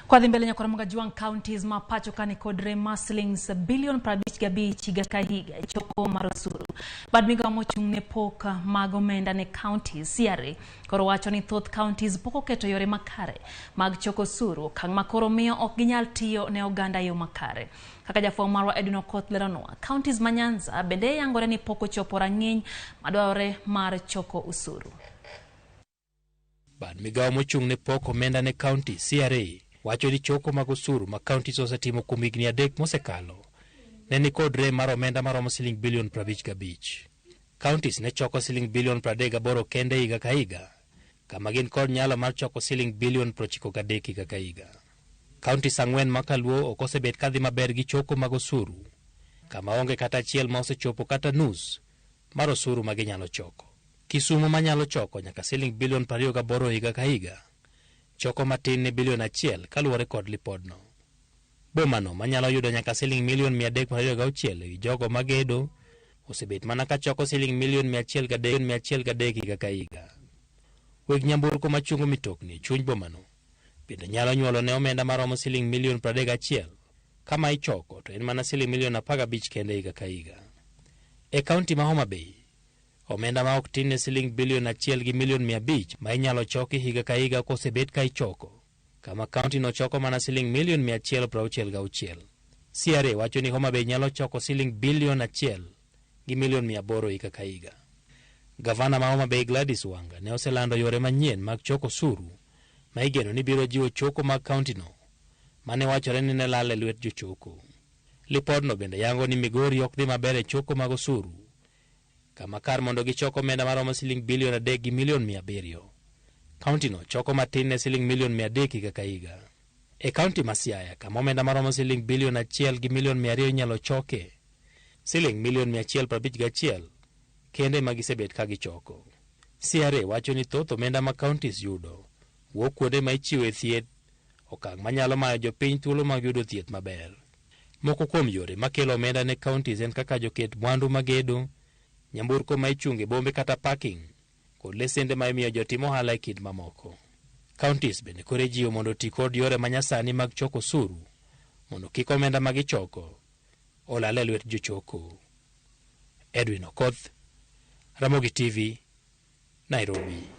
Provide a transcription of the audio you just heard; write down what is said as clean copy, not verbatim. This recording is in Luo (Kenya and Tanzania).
Kwa dhimbele nyakora mga juang counties mapacho kani kodre maslings billion prabich gabi chiga kahiga choko marosuru. Badmiga mochung ne poka magomenda ne counties siare. Koro wacho ni thoth counties poko keto yore makare. Mag choko suru kang makoro miyo ok ginyal tiyo ne oganda yo makare. Kaka jafwa marwa Edwin Okoth leronwa. Counties manyanza bende yangore ni poko chopo rang'iny madware mar choko usuru. Badmiga mochung ne poko menda ne county CRA. Wacho ni choko mag usuru ma counties osetimo kuom higni 3 mosekalo ne ni kod rem mar omenda maromo siling bilion 55. Counties ne choko siling bilion 38 kende higa ka higa, kama gin kod nyalo mar choko siling bilion 93 higa ka higa. Counties 4 makaluo ok osebet kadhi maber gi choko mag usuru, kama onge kata achiel ma osechopo kata nus mar usuru ma ginyalo choko. Kisumu manyalo choko nyaka siling bilion 28 higa ka higa, choko matin ne bilion 1 kaluwore kod lipodno. Bomano manyalo yudo nyaka siling milion 326 ewi jogo magedo osebet mana ka choko siling milion 103 higa ka higa. Weg nyamburko machungo mitokni chuny bomano bende nyalo nyuolo ne omenda maromo siling milion 31, kama ichoko to en mana siling milion 15 kende higa ka higa. E kaunti ma Homa Bay, omenda ma ok tin ne siling bilion 1 gi milion 500 ma inyalo choki higa ka higa kosebet ka ichoko, kama kaunti no choko mana siling milion 166. CRA wacho ni Homa Bay nyalo choko siling bilion 1 gi milion 800 higa ka higa. Gavana ma Homa Bay Gladys Wanga ne oselando yore manyien mag choko suru ma igeno ni biro jiwo choko mag kaunti no, mane wachore ni ne lal e lwet jochoko. Lipodno bende yango ni Migori ok dhi maber e choko mag usuru, kama kar mondo gichoko omenda maromo siling bilion 3 gi milion 700. Kaunti no choko matin ne siling milion 300 higa ka higa. E kaunti ma Siaya, kama omenda maromo siling bilion 1 gi milion 200 nyalo choke, siling milion 151 kende magisebet ka gichoko. CRA wacho ni thoth omenda ma counties yudo wuok kuonde ma ichiwe thieth, okang' manyalo mayo jopiny thuolo mag yudo thieth maber. Moko kuom yore makelo omenda ne counties en kaka joket mwandu magedo, nyamburko ma ichunge bombe kata parking, kod lesende ma imiyo jotim ohala e kind mamoko. Counties bende kore jiwo mondo ti kod yore manyasani mag choko suru mondo kik omenda ma gichoko olal e lwet jochoko. Edwin Okoth, Ramogi TV, Nairobi.